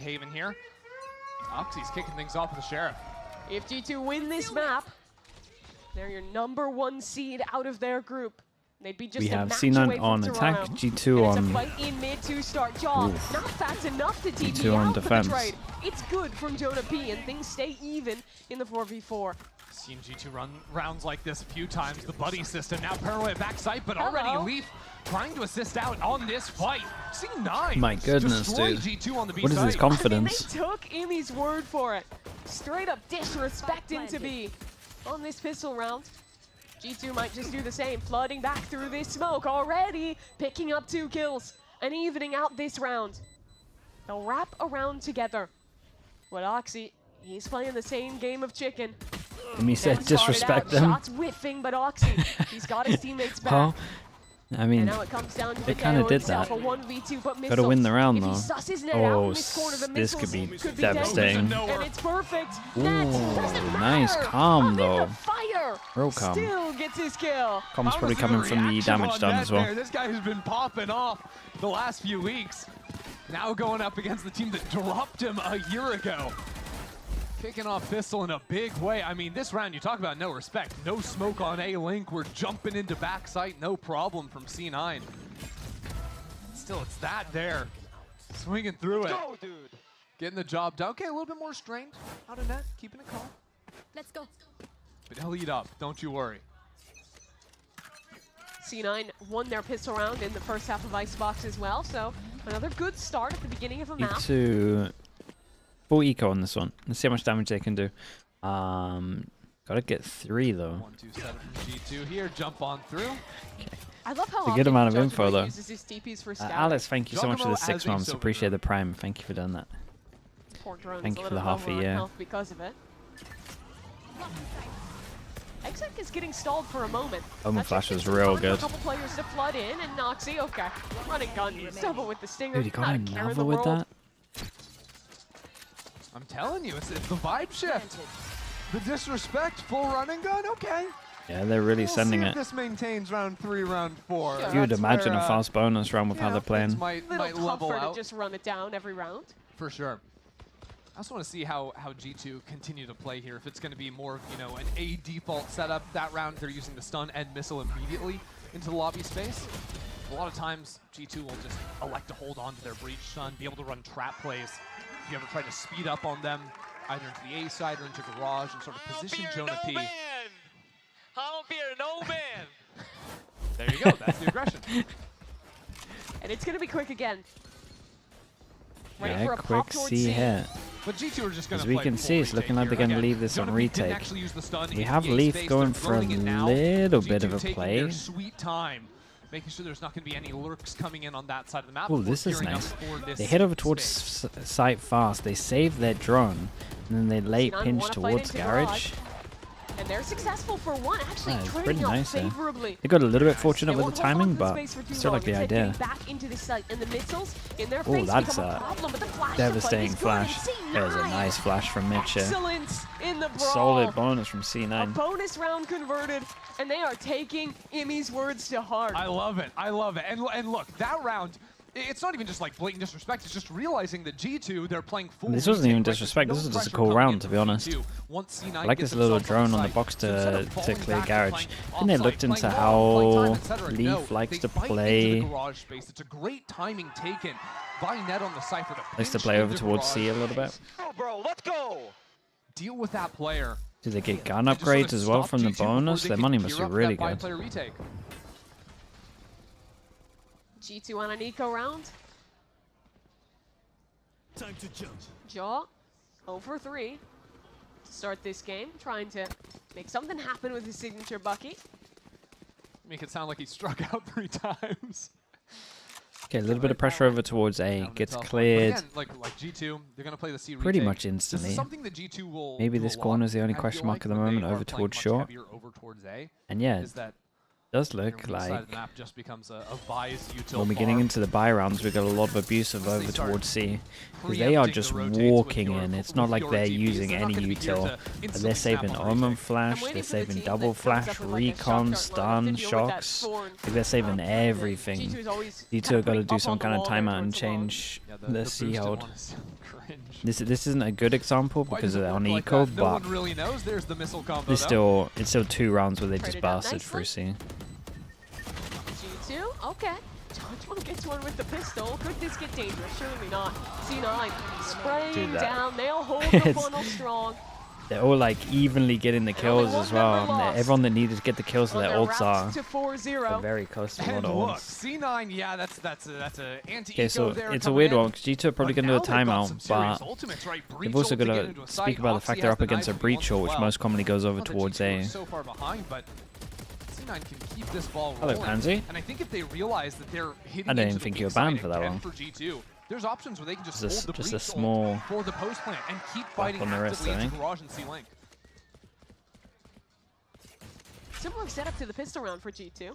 Haven here. Oxy's kicking things off with the Sheriff. If G2 win this map, they're your #1 seed out of their group. They'd be just we a have match C9 away on from attack, Toronto. G2 on... It's a fight in mid to start Jaw. Oof. Not fast enough to TP G2 on out defense. for the trade. It's good from Jonah P, and things stay even in the 4v4. Seen G2 run rounds like this a few times. The buddy system now parallel backside, but already Leaf trying to assist out on this fight. C9. My goodness, destroy dude. G2 on the B What is side. his confidence? I mean, they took Imi's word for it. Straight up disrespecting to be on this pistol round. G2 might just do the same, flooding back through this smoke already, picking up 2 kills and evening out this round. They'll wrap around together. But Oxy, he's playing the same game of chicken. And he said disrespect them. Shots whiffing, but Oxy, he's got his teammates back. Huh? I mean, And now it comes down to they kind of did that. Gotta win the round though. Oh, this could be devastating. And it's perfect. Ooh, That nice calm though. Fire. Real calm. Still gets his kill. Calm's probably coming from the damage done as well. This guy has been popping off the last few weeks. Now going up against the team that dropped him a year ago. Kicking off Pistol in a big way. I mean, this round, you talk about no respect. No smoke on A-Link. We're jumping into backside, no problem from C9. Still, it's that there. Swinging through it. Go, dude. Getting the job done. Okay, a little bit more strained out of net. Keeping it calm. Let's go. But he'll eat up. Don't you worry. C9 won their pistol round in the first half of Icebox as well, so another good start at the beginning of a map. Need to full eco on this one. Let's see how much damage they can do. Gotta get 3 though. 127 from G2 here. Jump on through. Okay. I love how It's a good amount of often info Judgment though. uses his TPs for scouting. Alice, thank you so much for the Giacomo 6 as a months. silver Appreciate drone. the prime. Thank you for doing that. Poor drone's Thank a you for little the half a lower on year. health because of it. Exec is getting stalled for a moment. Omen That Flash just was gives real time for good. A couple players to flood in, and Noxy, okay, running gun, double with the stinger. Dude, he got not a care in the another with world. that? I'm telling you, it's the vibe shift. The disrespect, full running gun, okay. Yeah, they're really sending see it. if this maintains round 3, round 4. Yeah. You would That's imagine where, a fast bonus round with how they're playing. Might Little level tougher out to just run it down every round. for sure. I also want to see how G2 continue to play here. If it's going to be more, you know, an A default setup. That round they're using the stun and missile immediately into the lobby space. A lot of times G2 will just elect to hold on to their breach stun, be able to run trap plays. If you ever try to speed up on them, either into the A side or into garage and sort of position Jonah P. I don't fear no man. There you go. That's the aggression. And it's going to be quick again. Ready Yeah, for a quick pop towards C hit. But G2 are just going As to we play can full see, it's looking like retake they're going to here. leave this Again, on Jonah P didn't retake. actually use the stun We into have the A Leaf space. going They're for a throwing it now. little bit G2 of a taking play. their sweet time, making sure there's not going to be any lurks coming in on that side of the map. Oh, before this is gearing up nice. for this They head over towards space. site fast. They save their drone, and then they late C9 pinch wanna fight towards into garage. And they're successful for one, actually Yeah, it's trading pretty out nice there. favorably. They got a little bit fortunate They with won't the hold on timing, to the but space for too still like long. the Instead, getting idea. back into the site, and the missiles in their Oh, face that's become a a problem, but the flash devastating supply is flash. good, and There's a C9 nice flash from Mitch here. Excellence in the brawl. Solid bonus from A C9. bonus round converted, and they are taking Imi's words to heart. I love it. I love it. And look, that round, it's not even just like blatant disrespect. It's just realizing that G2, they're playing full. This wasn't retake, even right? There's disrespect. no This is just a pressure cool coming round, in to from be honest. G2. Once C9 I like gets this little themselves drone on the site, box so instead of to falling clear back and garage. playing Then they offsite, looked into playing long, playing how time, et cetera. Leaf No, likes they to fight into play. the garage space. It's a great timing taken by Net on the Cypher to Likes to pinch play over into towards garage C a little bit. space. Go, bro. Let's go. Deal with that player. Do they get gun and just sort upgrades of as well stop from the G2 before bonus? they Their can money must gear be up really that good. by-player retake. G2 on an eco round. Time to jump. Jaw, 0 for 3 to start this game, trying to make something happen with his signature bucket. Make it sound like he struck out 3 times. Okay, a little bit of pressure over towards A. Down the Gets tough one. But cleared again, like G2, they're gonna play the C pretty retake. much This instantly. is something that G2 will Maybe do this a lot. corner is the only I feel question mark like at the when they moment, are over playing towards much short. heavier over towards A, And yeah, is that does your look weak side like of the map just becomes a Vise util when we're getting farm. into the buy rounds, we got a lot of abusive Once they over start towards C. Because they are preempting just the rotates with walking your- in. It's with not like your they're TPs. using They're not any gonna be here util. to But instantly they're snap saving on a Omen retake. Flash, I'm waiting they're for the saving team double that comes flash, up with, like, a shock recon, dart stun, lineup to deal with that shocks. thorn. Like they're saving everything. G2 is always G2 are kinda going to do up some on the kind of wall there timeout and towards the wall. change Yeah, the C boosted hold. one is Cringe. This isn't a good example Why because does it they're on look like eco, that? No but one really knows. There's the missile combo. it's though. still 2 rounds where they Played just it out blasted through nicely. C. G2, okay. Judgmo gets one with the pistol. Could this get dangerous? Surely not. C9 spraying Dude, that- down. They'll hold the It's- funnel strong. They're all like evenly getting the kills only one as well. member And lost. everyone that needed to get the kills, On their their ults are route to 4-0. they're very close to a lot And of look, ults. C9, yeah, that's a anti-eco Okay, so there it's a coming weird in. one because G2 are probably But going to do a now they've got timeout, some serious but ultimates, right? Breach they've also ult to got get to into a speak site. about the Oxy fact has they're up the against a knife if he breach wants ult, as which well. most commonly goes over Not that towards G2 are A. so far behind, but C9 can keep this ball Hello, rolling. Pansy. And I think if they realize that they're hitting I didn't into the think weak you were side banned for that again one. for G2, there's options where they can just Just hold the a breach small ult for the post plant and keep fighting on the wrist, actively I into think. Garage and C-Link. Similar setup to the pistol round for G2.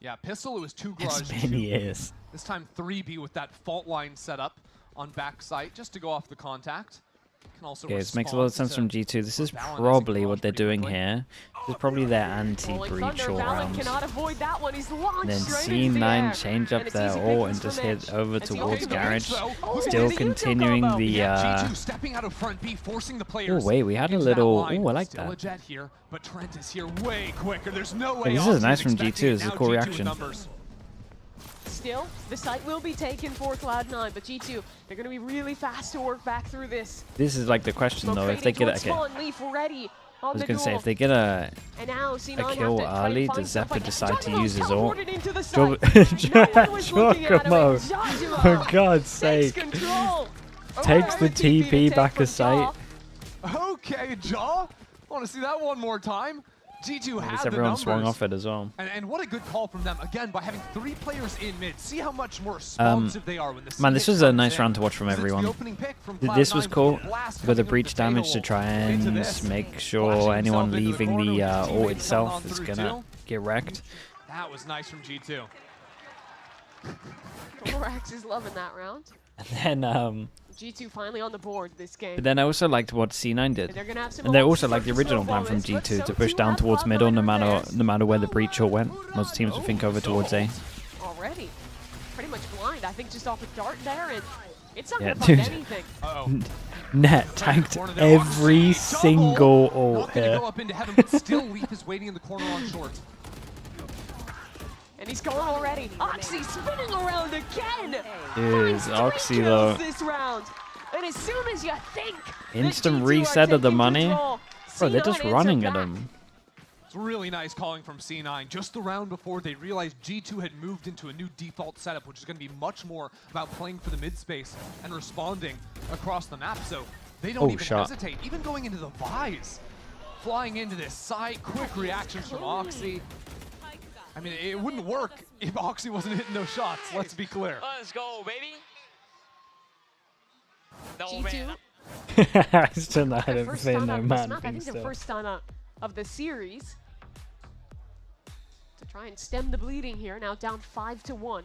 Yeah, pistol, it was 2 Garage, It's been 2 years. This time 3B with that fault line set up on back site just to go off the contact. Can also Okay, this makes a lot of sense from G2. This is probably what they're doing here. This is probably their Rolling anti-breach Thunder, all Valen rounds. cannot avoid that one. He's launched Then straight into the air. C9 change up And it's their easy ult and pickings just from hit Edge. over As he towards opens the Garage. breach, though. Oh, Still the Yuko continuing combo. the Yeah, G2 stepping out of front B, forcing the players. Oh wait, we had a into that little. line. Oh, I like Still that. a jet here, but Trent is here way quicker. There's no way. Hey, this is Oxy's nice from expecting G2. it. This is a Now cool G2 with reaction. numbers. Still, the site will be taken for Cloud9, but G2, they're going to be really fast to work back through this. This is like the question Smoke though. If they fading get towards okay, spawn, Leaf ready I on was the gonna say duel. if they get a And now C9 have kill to try and early, find does some Zephyr fight. decide to Judgmo use his ult? teleported into the Job- site. No one was looking at him, and Giacomo, Judgmo for God's takes sake, control. takes the Over TP to TP take back from a site. Jaw. Okay, Jaw. I want to see that one more time. G2 has Because the everyone numbers. swung off it as well. And what a good call from them, again, by having 3 players in mid. See how much more responsive they are when the Man, this C-Hit was a comes nice in. round to watch from 'Cause it's the everyone. opening pick from This was Cloud9 cool. with Blast Got coming the with breach damage to fatal try into and this. make Flashing sure anyone himself into the leaving corner the with his ult teammate coming itself on is through gonna too. get wrecked. That was nice from G2. Thorax is loving that round. And then G2 finally on the board this game. but then I also liked what C9 And did. they're gonna have some And they ults also to like the start original snowball plan from this, but G2 to so push too down have towards Cloud9 middle no and matter where the breach ult went. Most teams would think over towards A. Already. Pretty much blind. I think just off a dart there, and it's not Yeah, gonna find dude. anything. Uh-oh. Net tanked Corner there. every Oxy, single double. ult Not gonna here. go up into heaven, but still Leaf is waiting in the corner on short. And he's gone already. Oxy spinning around again. Dude, Finds 3 Oxy kills though. this round. And as soon as you think Instant that G2 are reset of the taking money. control, Bro, they're C9 just answer running at back. him. It's really nice calling from C9. Just the round before, they realized G2 had moved into a new default setup, which is going to be much more about playing for the mid space and responding across the map. So they don't Oh, even shot. hesitate, even going into the Vise. Flying into this site, quick reactions from Oxy. I mean, it wouldn't work if Oxy wasn't hitting those shots, let's be clear. Let's go, baby. No, G2. man. Still not Their a first fin, stun no of this man. map. I Think think the so. first stun of the series. To try and stem the bleeding here. Now down 5-1.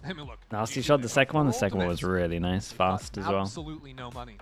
I mean, look. Nasty G2, shot. The they second one. The got second one was ultimates, really nice, but fast as well. Absolutely no money.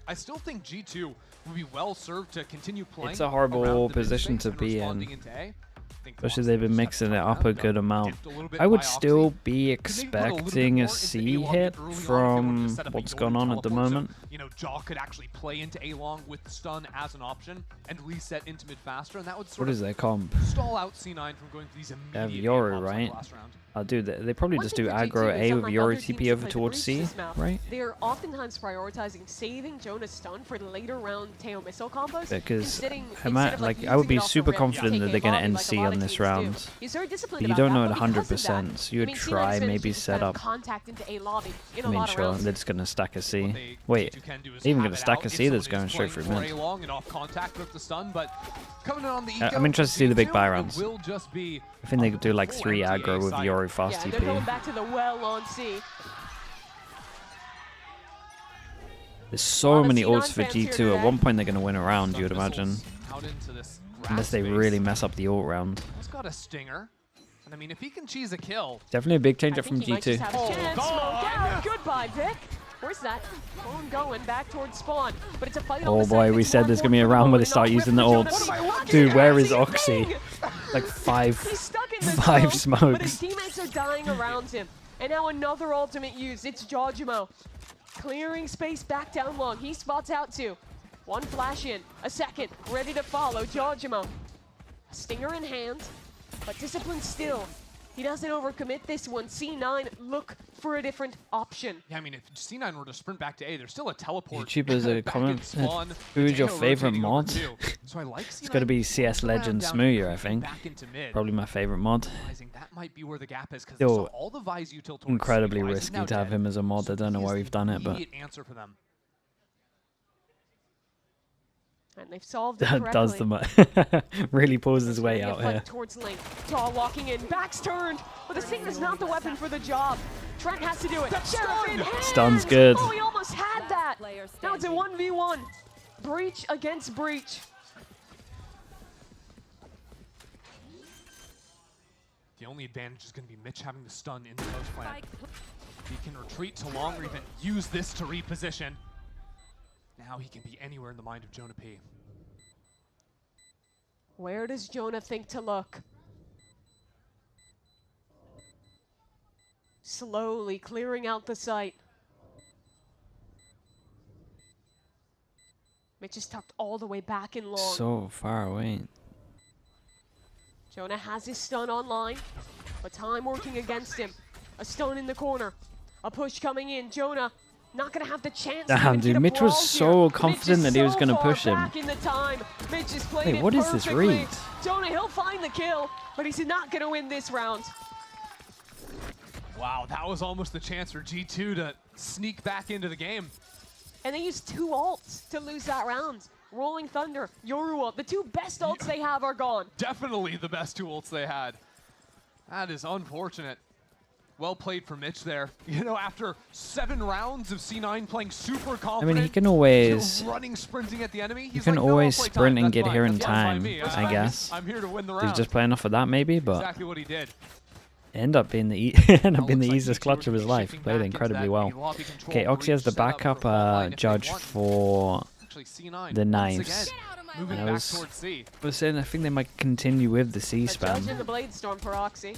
I still think G2 would be well served to continue playing. It's a horrible around the position mid to space be and responding in. into A. I think Especially Oxy they've been just mixing it had up a got good amount. dipped a little bit I would by still Oxy. be Could maybe put a little bit expecting more a into C A-Long hit early on if they wanted to from set up a what's Yori going on at the teleport, so, moment. you know, Jaw could actually play into A-Long with the stun as an option and reset into mid faster, and that would sort What of is their comp? stall out C9 from going for these immediate Yori, A-Pops on the right? last round. Dude, they probably One just thing do for G2 aggro is A with unlike Yori other teams TP that over play the towards breach C, this map, right? They're oftentimes prioritizing saving Jonah's stun for later round Teo missile combos. Because instead of, like I using would be it off the super rip, confident take that a they're gonna volley end like a C lot on of this teams do. round. He's very disciplined But you about don't know that, it but because of that, 100%, so you would I mean, try C9's maybe managed to set kind of up. contact into A lobby in I a mean, lot of sure, rounds. they're just gonna stack a What C. they Wait, G2 can do is they even have gonna it stack out a if C that's someone going is straight playing through mid. A-Long and off contact with the stun, but coming in on the I'm interested to see the big buy rounds. Will just be I think they could do like 3 full aggro with side. Yori Yeah, fast and they're going TP. back to the well on C. There's so lot of many C9 ults for fans here G2. At today. one point they're gonna win a round, Stun you would imagine. missiles out into this grass Unless they space. really mess up the ult round. He's got a stinger. And I mean, if he can cheese a kill, Definitely a big I change up think from he might just G2. have a chance. God. Smoke out. Goodbye, Vic. Where's that? Phone going back towards spawn, but it's a fight on Oh the side, boy, and we it's said 1-1 there's gonna be a for the round where they moment, start not using the Rip for ults. Jonah. What am I Dude, watching? where is Same Oxy? thing. Like five. He's stuck in the 5 smoke, but his smokes. teammates are dying around him. And now another ultimate used. It's Jawjumo. Clearing space back down long. He spots out two. One flash in, a second, ready to follow. Jojima. A stinger in hand, but disciplined still. He doesn't overcommit this one. C9 look for a different option. Yeah, I mean, if C9 were to sprint back to A, there's still a teleport. YouTubers are back in comment. spawn. Who is your Mateo favorite rotating over mod? two. So I like It's got to C9 be CS around Legend down Smooyer, I think. back into mid. Probably my favorite mod. Realizing that might be where the gap is because Still all the Vise util towards Incredibly C. Vise is risky now to have dead. him as a mod. So I don't know he is why the we've done it, but immediate answer for them. And they've solved it that does correctly. the really pulls his way Trying to out flank here. towards lane. Jaw walking in, backs turned, but the Sting is not the weapon for the job. Trent has to do it. Sheriff in hand! Stun's good. Oh, he almost had that. Now it's a 1v1. Breach against breach. The only advantage is going to be Mitch having the stun in the post plant. He can retreat to long or even use this to reposition. Now he can be anywhere in the mind of Jonah P. Where does Jonah think to look? Slowly clearing out the site. Mitch is tucked all the way back in long. So far away. Jonah has his stun online, but time working against him. A stone in the corner. A push coming in. Jonah not gonna have the chance. Damn, dude, Mitch was so confident that he was gonna push him. Back in the time. Mitch is playing Wait, what is this read? Jonah, he'll find the kill, but he's not gonna win this round. Wow, that was almost the chance for G2 to sneak back into the game. And they used 2 ults to lose that round. Rolling Thunder, Yorua, the 2 best ults they have are gone. Definitely the best 2 ults they had. That is unfortunate. Well played for Mitch there. You know, after 7 rounds of C9 playing super confident. I mean, he can always running, sprinting at the enemy. You can like, no, always I'll play sprint time. and That's get here fine. in That's fine by time, me. I guess. I'm here to win the round. He's just playing off of that, maybe, but Exactly what he did. end up being the easiest clutch of his life. Played incredibly well. Okay, Oxy has the backup judge for the knives. Moving I back was towards C. saying I think they might continue with the C A judge in spam. the Blade Storm for Oxy.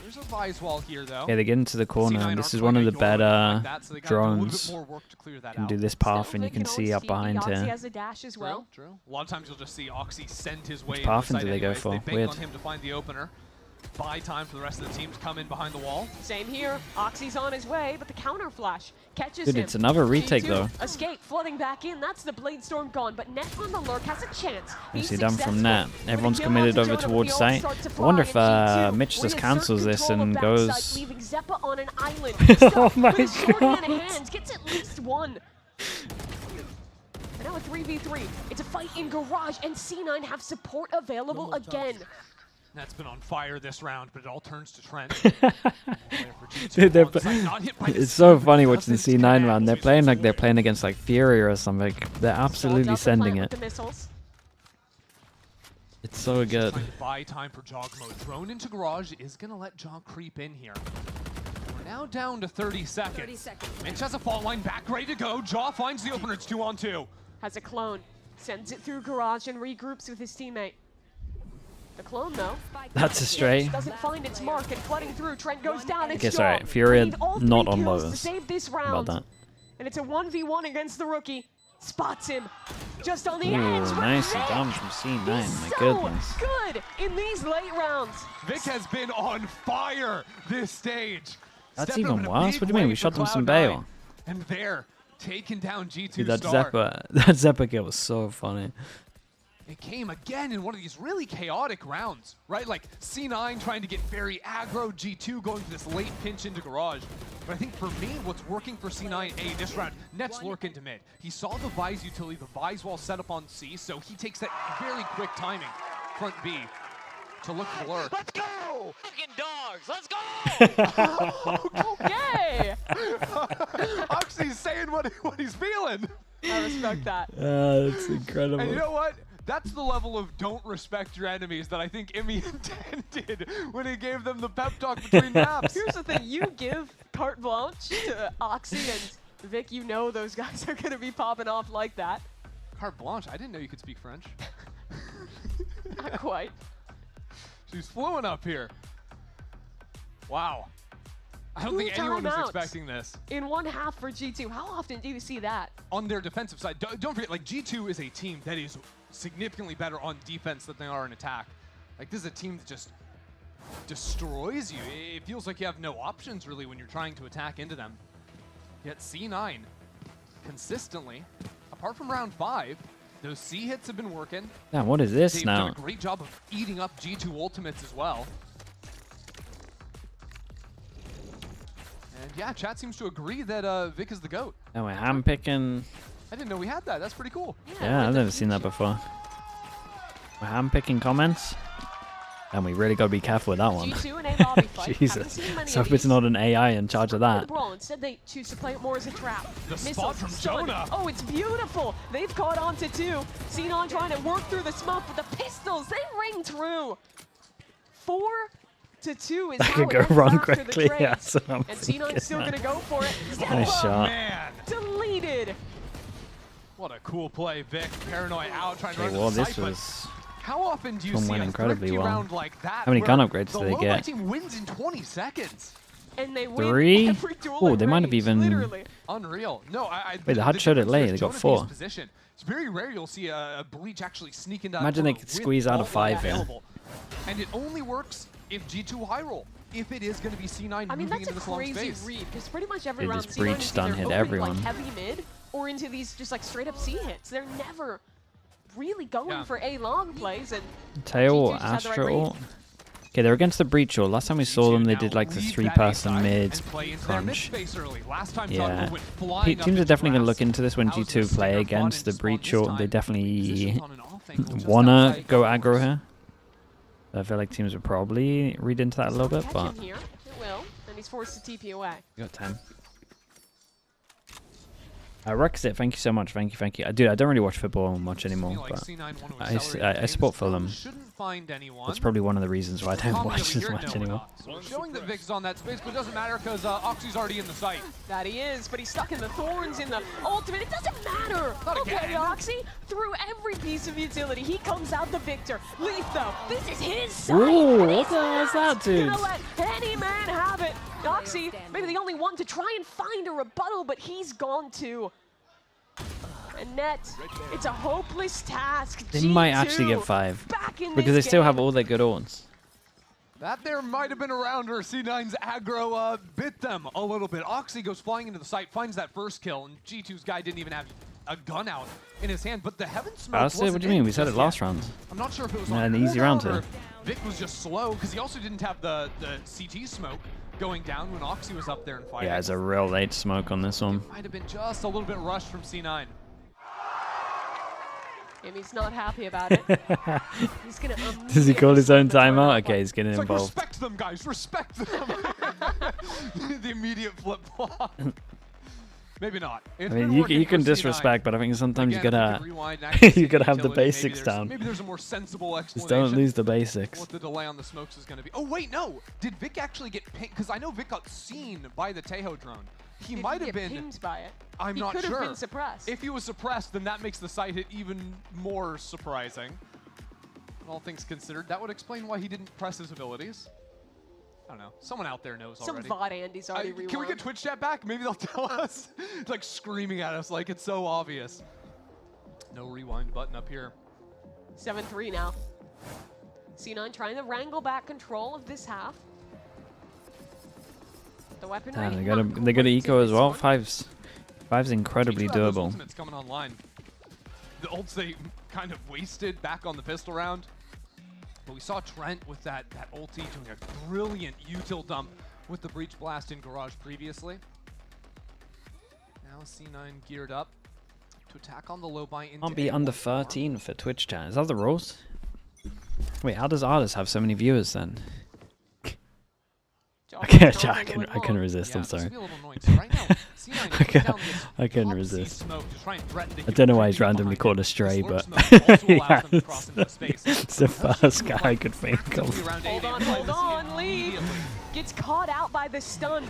There's a Vise wall here, though. Okay, they get into the corner. C9 This are is one of the playing a Yorua like better that, so they gotta do a little bit drones. more work to clear that Can out. do this path, and you Stelvin can see always up TP. behind Oxy here. has a dash as well. True. A lot of times you'll just see Oxy send his way Which into path the site do they go anyways. for? They bank Weird. on him to find the opener. Buy time for the rest of the team to come in behind the wall. Same here. Oxy's on his way, but the counter flash catches Dude, him. it's another retake G2 though. Escape, flooding back in. That's the Blade Storm gone, but Net on the lurk has a chance. You He's see down from successful. that. With Everyone's a kill committed onto over Jonah, towards the site. ults start to I fly, wonder if and G2 Mitch just reassert cancels this control and of goes. backside, leaving Zeppa on an island. Oh my With a shorty in God. hand, gets at least one. And now a 3v3. It's a fight in garage, and C9 have support available again. That's been on fire this round, but it all turns to Trent. Dude, it's so funny watching the C9 round. They're playing like they're playing against like Fury or something. They're absolutely sending it. The missiles. It's so good. Trying to buy time for Jog mode. Drone into garage is going to let Jog creep in here. We're now down to 30 seconds. Mitch has a fault line back, ready to go. Jaw finds the opener. It's 2-on-2. Has a clone. Sends it through garage and regroups with his teammate. The clone, though, That's a stray. doesn't find its mark, and flooding through. Trent goes down. It's Okay, sorry. Jaw. Fury They need all not 3 on kills to lowers. save this How round. about that? And it's a 1v1 against the rookie. Spots him. Just on the Ooh, edge. but nicely Vic, done from C9. he's My so goodness. good in these late rounds. Vic has been on fire this stage. That's Stepped up even in a worse. big What do you mean? way We for shot them some Cloud9. bail. And there, taking down G2 Dude, that Star. Zeppa kill was so funny. It came again in one of these really chaotic rounds, right? Like C9 trying to get very aggro, G2 going for this late pinch into garage. But I think for me, what's working for C9A this round, Net's lurk into mid. He saw the Vise utility, the Vise wall set up on C, so he takes that very quick timing, front B, to look for the lurk. Let's go! Fucking dogs, let's go! Yay! Oxy's saying what he's feeling. I respect that. That's incredible. And you know what? That's the level of don't respect your enemies that I think Imi intended when he gave them the pep talk between maps. Here's the thing, you give carte blanche to Oxy and Vic, you know those guys are going to be popping off like that. Carte blanche, I didn't know you could speak French. Not quite. She's fluent up here. Wow. I don't think anyone was expecting this. In one half for G2. How often do you see that? On their defensive side, don't forget, like, G2 is a team that is significantly better on defense than they are in attack. Like, this is a team that just destroys you. It feels like you have no options, really, when you're trying to attack into them. Yet C9, consistently, apart from round 5, those C hits have been working. Yeah, what is this They've now? done a great job of eating up G2 ultimates as well. And yeah, chat seems to agree that Vic is the GOAT. Now we're handpicking. I didn't know we had that. That's pretty cool. Yeah, I've never seen that before. We're handpicking comments. And we really got to be careful with that one. G2 and A lobby fight. Jesus. So if it's not an AI in charge of that. Instead, they choose to play it more as a trap. The spot from Jonah. Oh, it's beautiful. They've caught on to 2. C9 trying to work through the smoke, but the pistols, they ring true. 4-2 is That how could go it ends wrong after the quickly. trade. Yeah, so And C9's still going to go for it. Nice shot. Man. Deleted. What a cool play, Vic. Paranoid out, trying to Okay, run well, to the this site, but was... how often do you One see went a incredibly thrifty well. round like that? How many gun where upgrades the do they low-buy get? team wins in 20 seconds. And they win 3? every duel Oh, in they might have range, even... literally. Unreal. No, Wait, the HUD showed it late. They got 4. Position. It's very rare you'll see a breach actually sneak into that Imagine they corner could with squeeze out all of 5 that here. available. And it only works if G2 high roll. If it is going to be C9 I mean, moving that's into a this long crazy space. read, because pretty much every They round just C9 breach is stun either hit open, everyone. like heavy mid, or into these just like straight up C hits. They're never really going for A long plays, and Tail, G2 just had the right Astro. Okay, they're against the breach ult. Last time we saw them, they did like the 3-person mid crunch. Yeah. Teams are definitely going to look into this when G2 play against the breach ult. They definitely want to go aggro here. I feel like teams would probably read into that a little bit, but... here. It will, and he's forced to TP away. You got 10. Rexit, thank you so much. Thank you. Dude, I don't really watch football much anymore, but I support Fulham. That's probably one of the reasons why I don't watch as much anymore. Showing that Vic's on that space, but it doesn't matter because Oxy's already in the site. That he is, but he's stuck in the thorns in the ultimate. It doesn't matter. Okay, Oxy, through every piece of utility, he comes out the victor. Leaf, though, this is his side. Ooh, what the hell is that, dude? Gonna let any man have it. Oxy, maybe the only one to try and find a rebuttal, but he's gone too. And Net, it's a hopeless task. They might actually get 5 because they still have all their good orns. That there might have been a round where C9's aggro bit them a little bit. Oxy goes flying into the site, finds that first kill, and G2's guy didn't even have a gun out in his hand, but the heaven smoke wasn't What do you mean? We said it just last yet. round. I'm not sure if it was An easy round here. Vic was just slow because he also didn't have the CT smoke going down when Oxy was up there and fighting. Yeah, it's a real late smoke on this one. Might have been just a little bit rushed from C9. And he's not happy about it. He's gonna Does he call his own timeout? Okay, he's getting It's involved. Like, respect them, guys. Respect them. The immediate flip flop. Maybe not. I mean, you can disrespect, but I think sometimes you gotta you gotta have the basics down. Maybe there's a more sensible explanation. Just don't lose the basics. What the delay on the smokes is going to be. Oh wait, no. Did Vic actually get pinged? Because I know Vic got seen by the Tejo drone. He might have been pinged by it. I'm not sure. He could have been suppressed. If he was suppressed, then that makes the side hit even more surprising. All things considered, that would explain why he didn't press his abilities. I don't know. Someone out there knows already. Some VOD Andy's already rewound. Can we get Twitch chat back? Maybe they'll tell us. It's like screaming at us like it's so obvious. No rewind button up here. 7-3 now. C9 trying to wrangle back control of this half. The weaponry. They got eco as well. Five's incredibly doable. Ultimates coming online. The ults they kind of wasted back on the pistol round. But we saw Trent with that ulti doing a brilliant util dump with the breach blast in garage previously. Now C9 geared up to attack on the low buy. Can't be under 13 for Twitch chat. Is that the rules? Wait, how does Artis have so many viewers then? Okay, I couldn't resist. I'm sorry. I couldn't resist. I don't know why he's randomly called a stray, but yeah, it's the first guy I could think of. Hold on, Lee gets caught out by the stun.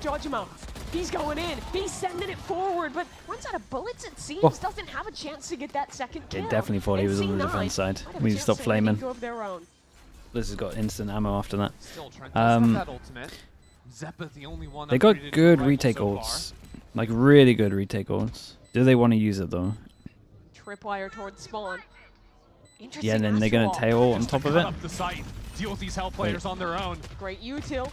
Jojimo, he's going in, he's sending it forward, but runs out of bullets it seems, doesn't have a chance to get that second kill. They definitely thought he was on the defense side. We need to stop flaming. Of their own. This has got instant ammo after that. Zeppa the only one They got upgraded good rifle retake so ults. Like really good retake ults. Do they want to use it though? Tripwire towards spawn. Interesting. Yeah, and then they're gonna Astral. tail on top of cut it. up the site. Deal with these hell players on their own. Great util.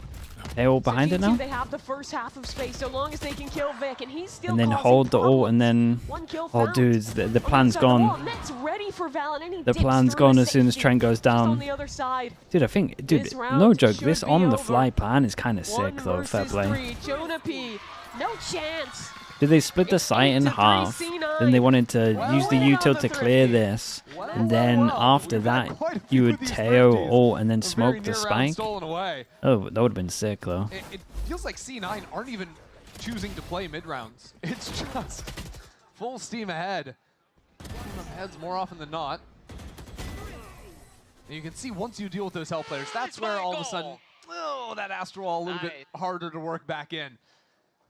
Tail behind so it G2, now. They have the first half of space so long as they can kill Vic, and he's still And then causing hold the ult, problems. and then One kill oh, found. dudes, the On the plan's other side of the gone. wall, Net's ready for Val, and he The dips plan's through gone to as soon as safety. Trent goes Just on down. the other side. Dude, I think, dude, This round no joke. should This be on the over. fly plan is kind of One sick though. Fair versus play. three. Jonah P. No chance. Did they split the It's site in 8-3 half? C9. Then they wanted to use the Well, util on to the clear thrifty. this, and then after We've got that, quite a you few would of these tail thrifties. ult and then A very smoke the near round spike. stolen away. Oh, that would have been sick though. It feels like C9 aren't even choosing to play mid rounds. It's just full steam ahead. Heads more often than not. And you can see once you deal with those hell players, that's where all of a sudden, oh, that Astral Wall a little bit harder to work back in.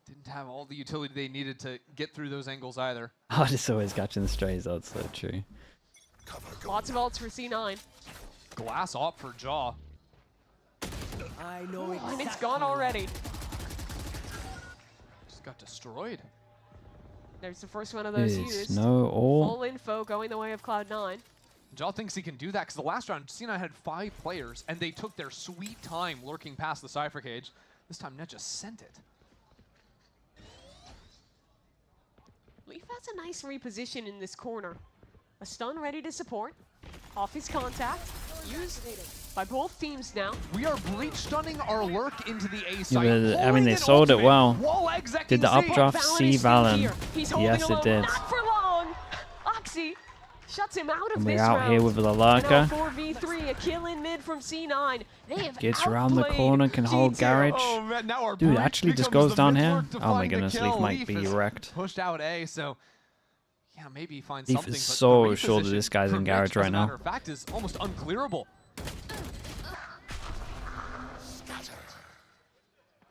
Didn't have all the utility they needed to get through those angles either. I just always catching the strays. That's so true. Lots of ults for C9. Glass op for Jaw. And it's gone already. Just got destroyed. There's the first one of those It's used. no ult. Full info going the way of Cloud9. Jaw thinks he can do that because the last round, C9 had 5 players, and they took their sweet time lurking past the Cypher cage. This time, Net just sent it. Leaf has a nice reposition in this corner. A stun ready to support. Off his contact. Used by both teams now. We are breach stunning our lurk into the A Yeah, site. but, I mean, holding they an sold it ultimate, well. wall execing Did the Z. updraft Valen see is still Valen? here. He's holding Yes, it alone. did. Not for long. Oxy shuts him out of And this we're out round. here with the And now lurker. 4v3, a kill in mid from C9. They have Gets around the outplayed corner, can hold G2. garage. Oh, man, now our Dude, breach actually just becomes goes the down mid here. lurk to Oh my find the goodness, kill. Leaf might be is wrecked. Pushed out A, so yeah, maybe find Leaf something. is but the so sure that reposition this guy's in for Mitch, garage as right a now. matter of fact, is almost unclearable.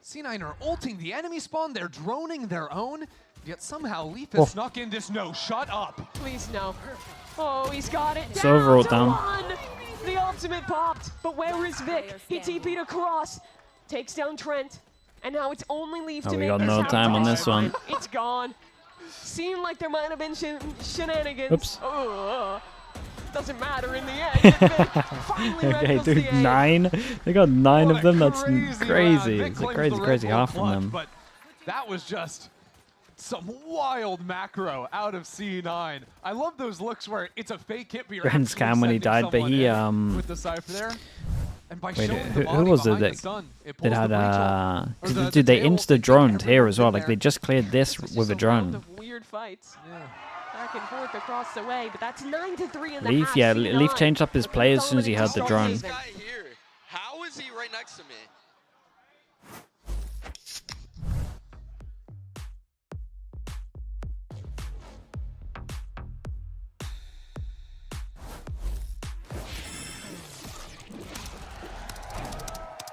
C9 are ulting the enemy spawn, they're droning their own, yet somehow Leaf has snuck in this no, shut up. Please no. Oh, he's got it. It's overall to down. one. The ultimate popped, but where is Vic? He TP'd across, takes down Trent, and now it's only Leaf Oh, to we make got this no happen. time on this one. It's gone. Seemed like there might have been shenanigans. Oops. Oh, doesn't matter in the end. Vic finally Okay, wrangles the dude, aim. 9. They got 9 What of a them. That's crazy crazy. round. Vic It's a claims crazy, the Red crazy Bull half from clutch, them. But that was just some wild macro out of C9. I love those looks where it's a fake hit, but you're Ren's actually cam when he sending died, but someone he, in with the Cypher there. And by Wait, showing who the body was it behind the that- stun, it That pulls the had breach off. Or the dude, they tail ult, they insta-droned get here as well. everyone Like, they in just cleared this It's with a just round drone. of weird fights. there. Yeah. Back and forth across the way, but that's 9-3 in the Leaf, half. yeah, C9 Leaf changed up his with play as soon as he heard the dominant drone. This start guy here, how is he right next to me?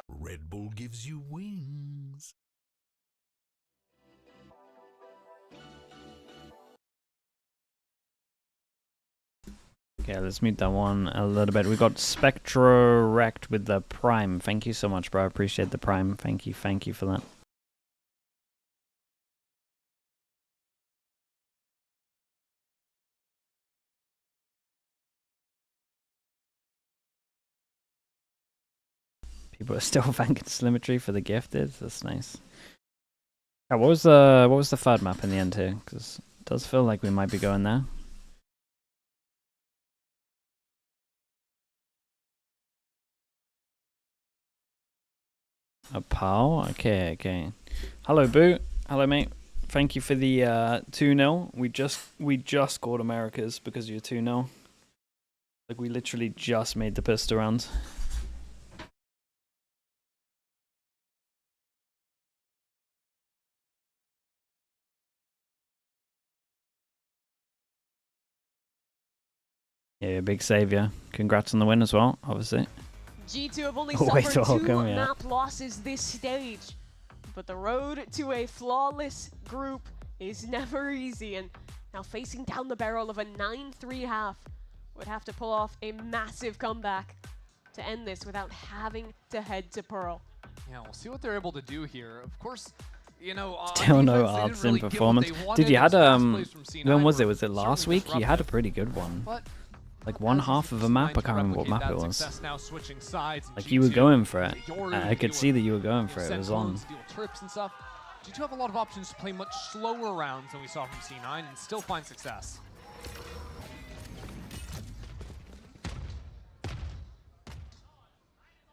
Red Bull gives you wings. Okay, let's mute that one a little bit. We got Spectro wrecked with the Prime. Thank you so much, bro. I appreciate the Prime. Thank you for that. People are still thanking Slimetry for the gifted. That's nice. Yeah, what was the third map in the end here? Because it does feel like we might be going there. A pal? Okay. Hello, Boo. Hello, mate. Thank you for the 2-0. We just scored Americas because of your 2-0. Like, we literally just made the pistol round. Yeah, big savior. Congrats on the win as well, obviously. G2 have only Always suffered 2 welcome, yeah. map losses this stage, but the road to a flawless group is never easy, and now facing down the barrel of a 9-3 half would have to pull off a massive comeback to end this without having to head to Pearl. Yeah, we'll see what they're able to do here. Of course, you know, Still no odds in performance. Dude, you had when was it? Was it last week? You had a pretty good one. Like one half of a map. I can't remember what map it was. Like you were going for it. I could see that you were going for it. It was on. G2 have a lot of options to play much slower rounds than we saw from C9 and still find success.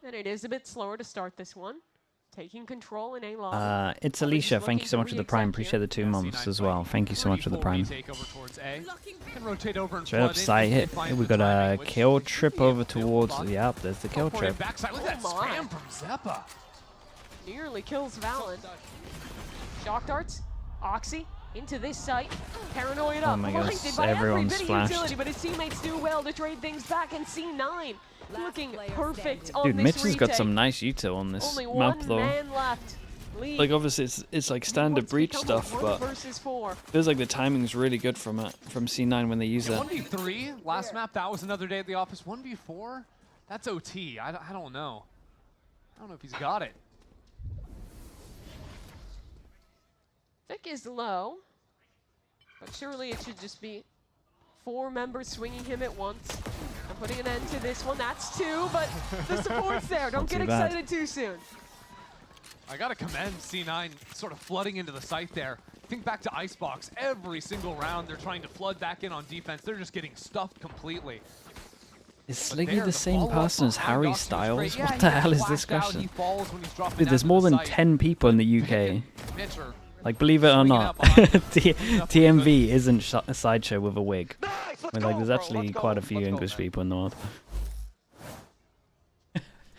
And it is a bit slower to start this one. Taking control in A long. It's Alicia. Thank you so much for the Prime. Appreciate the 2 months as well. Thank you so much for the Prime. Straight up side hit. We got a kill trip over towards. Yeah, there's the kill trip. Look at that spam from Zeppa. Nearly kills Valen. Shock darts. Oxy into this site. Paranoid up. Oh my gosh, Blinded by everyone's every bit of splashed. utility, but his teammates do well to trade things back, and C9 looking perfect on Dude, this Mitch has got retake. some nice util on this Only map one though. man left. Lead. Like obviously it's like standard What's breach become a stuff, 1 but versus 4. feels like the timing's really good from C9 when they use it. 1v3 last map. That was another day at the office. 1v4. That's OT. I don't know. I don't know if he's got it. Vic is low, but surely it should just be 4 members swinging him at once and putting an end to this one. That's 2, but the support's there. Don't get excited too soon. I gotta commend C9 sort of flooding into the site there. Think back to Icebox. Every single round they're trying to flood back in on defense. They're just getting stuffed completely. Is Sliggy the same person as Harry Styles? What the hell is this question? Dude, there's more than 10 people in the UK. Like, believe it or not, TMV isn't a sideshow with a wig. I mean, like, there's actually quite a few English people in the world.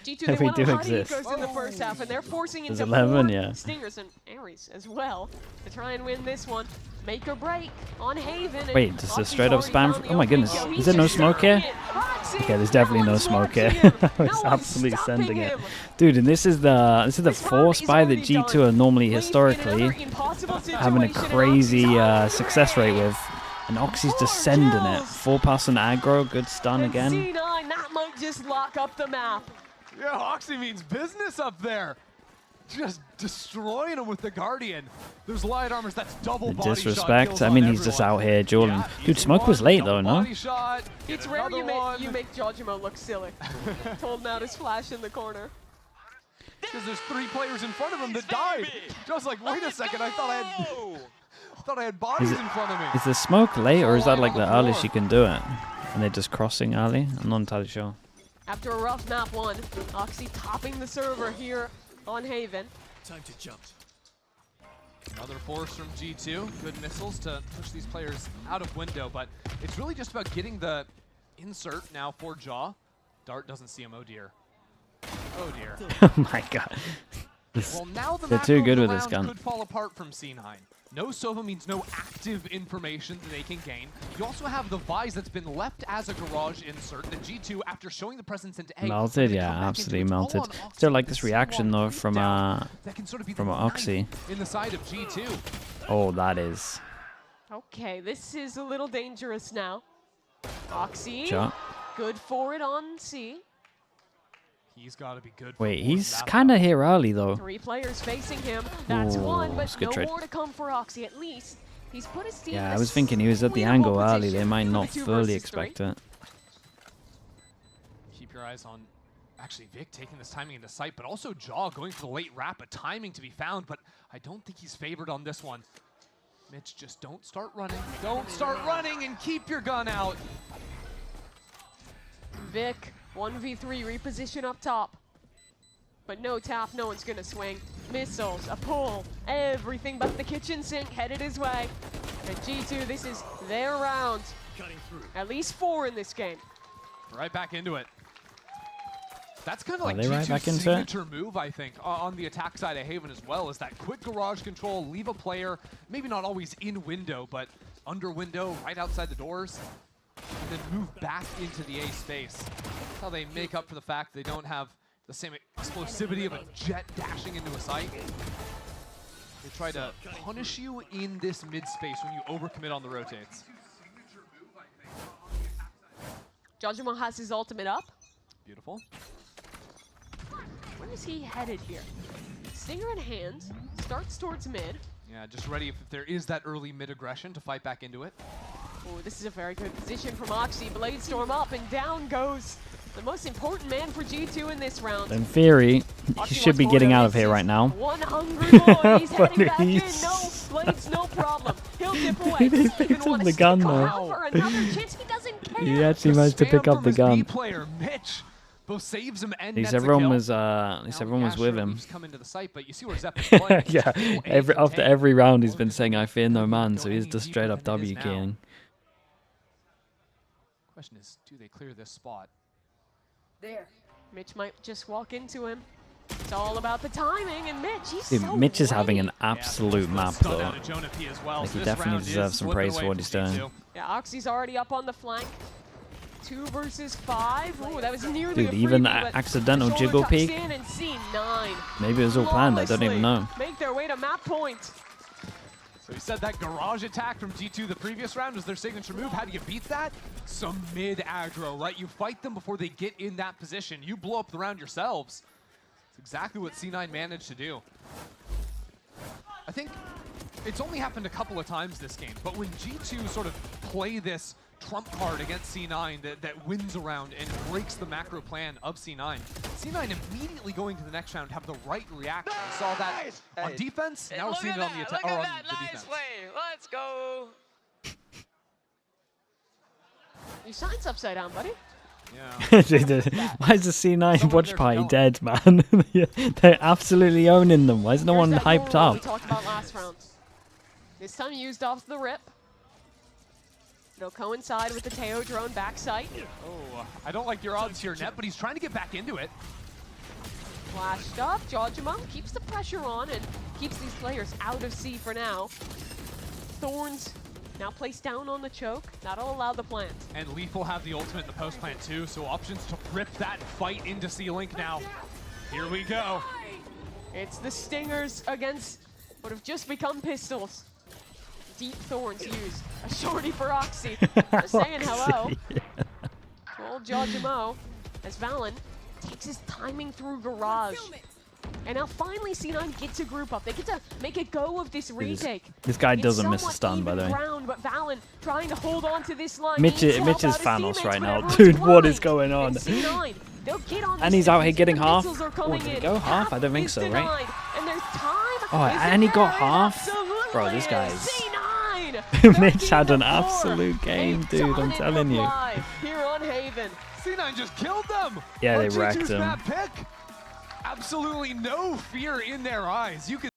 G2, they We went do on hot exist. ecos in the first half, and they're forcing There's into 11, 4 yeah. Stingers and Ares as well to try and win this one. Make or break on Haven. and Wait, just a Oxy's straight up already spam? found the Oh my opening. goodness, Yo, is he's there no just smoke here? starting it. Oxy, Okay, there's definitely no one's smoke watching here. him. I was No one's absolutely stopping sending it. him. Dude, and this is the This round force is buy that already G2 done. are normally Leaf in historically another impossible having a situation, and crazy Oxy's on success rate the with. And Oxy's just sending it. kills. 4-person aggro, good stun And again. C9, that might just lock up the map. Yeah, Oxy means business up there. Just destroying him with the Guardian. There's light armors, that's double The body shot disrespect. kills I on mean, he's just everyone. out here dueling. Yeah, Dude, easy Smoke was one, late double though, no? body shot, It's get rare another you one. make Jojimo look silly. Told him out his flash in the corner. Because there's 3 players in front of him that died. Just like, wait a second, I thought I had bodies in front of me. Is the smoke late, or is that like the earliest you can do it? And they're just crossing early? I'm not entirely sure. After a rough map 1, Oxy topping the server here on Haven. Time to jump. Another force from G2. Good missiles to push these players out of window, but it's really just about getting the insert now for Jaw. Dart doesn't see him, oh dear. Oh dear. Oh my god. Well, now the They're macro too of good the with this round gun. could fall apart from C9. No Sova means no active information that they can gain. You also have the Vise that's been left as a garage insert. The G2, after showing the presence into A, Melted, when they yeah, come back into absolutely it, it's all melted. on Oxy Still like with this the reaction C1 though creep from down. That can sort of be from the knife Oxy. in the side of G2. Oh, that is. Okay, this is a little dangerous now. Oxy, Shot. good for it on C. He's got to be good. For Wait, more he's than that, kind of here early though. 3 players facing him. That's Ooh, 1, it's but a good no trade. more to come for Oxy. At least he's put his team in Yeah, a I was thinking he was at the winnable angle early. position They might for not the 2 fully versus expect 3. it. Keep your eyes on, actually, Vic taking this timing into sight, but also Jaw going for the late wrap, a timing to be found, but I don't think he's favored on this one. Mitch, just don't start running. Don't start running and keep your gun out. Vic, 1v3, reposition up top. But no tap, no one's gonna swing. Missiles, a pull, everything but the kitchen sink headed his way. And G2, this is their round. At least 4 in this game. Right back into it. That's kind of Are like they right G2's back into it? signature move, I think, on the attack side of Haven as well, is that quick garage control, leave a player, maybe not always in window, but under window, right outside the doors, and then move back into the A space. That's how they make up for the fact they don't have the same explosivity of a jet dashing into a site. They try to punish you in this mid space when you overcommit on the rotates. Jojimo has his ultimate up. Beautiful. is he headed here? Stinger in hand, starts towards mid. Yeah, just ready if there is that early mid aggression to fight back into it. Oh, this is a very good position from Oxy. Bladestorm up and down goes the most important man for G2 in this round. In theory, he should be getting out of here right now. One hungry boy, he's heading back in. Please. No, Blades, no problem. He'll dip away. Does he even picked want up to the gun, stick though. around for another chance? He doesn't care. He actually managed to pick up the gun. Player, Mitch, both saves him and At least nets a everyone kill. was with him. Come into the site, but you see where Zepp is playing. Yeah, after every round he's been saying I fear no man, so he's just straight up W keying. Question is, do they clear this spot? There. Mitch might just walk into him. It's all about the timing, and Mitch, he's Dude, so Mitch is ready. having an absolute map though. Like, he definitely deserves some praise for what he's doing. Yeah, Oxy's already up on the flank. 2 versus 5. Ooh, that was nearly Dude, a even freebie, but accidental the shoulder jiggle tucks peek. in and C9 Maybe it was all planned, I don't even know. make their way to map point. So he said that garage attack from G2 the previous round was their signature move. How do you beat that? Some mid aggro, right? You fight them before they get in that position. You blow up the round yourselves. It's exactly what C9 managed to do. I think it's only happened a couple of times this game, but when G2 sort of play this trump card against C9 that wins around and breaks the macro plan of C9, C9 immediately going to the next round have the right reaction. We saw that on defense, now we're seeing it on the attack, or on the Nice defense. play. Let's go. Your sign's upside down, buddy. Yeah. Why is the C9 watch party dead, man? They're absolutely owning them. Why is no one There's that hyped goal we up? talked about last round. This time used off the rip. It'll coincide with the Teo drone backside. Oh, I don't like your odds here, Net, but he's trying to get back into it. Flashed up, Jawjamon keeps the pressure on and keeps these players out of C for now. Thorns now placed down on the choke. That'll allow the plant. And Leaf will have the ultimate in the post plant too, so options to rip that fight into C-Link now. Here we go. It's the Stingers against what have just become pistols. Deep Thorns used. A shorty for Oxy. Just saying hello. To old Jawjamo as Valen takes his timing through garage. And now finally C9 get to group up. They get to make a go of this retake. This guy It's doesn't miss a somewhat stun, by the even way. ground, but Valen trying to hold on to this line. Mitch Needs to is help out his Thanos teammates, right but now. everyone's Dude, what is blind. going on? And C9, they'll get on And this he's out here defense. getting The half? missiles are Oh, coming did he in. go half? I don't think is so, right? denied. And their time Oh, is and he got there. half? Absolutely Bro, this is. guy's- C9. Mitch had 13 an to 4. absolute game, A dude, I'm dominant telling you. reply here on Haven. C9 just killed them. Yeah, On they G2's wrecked him. map pick. Absolutely no fear in their eyes. You can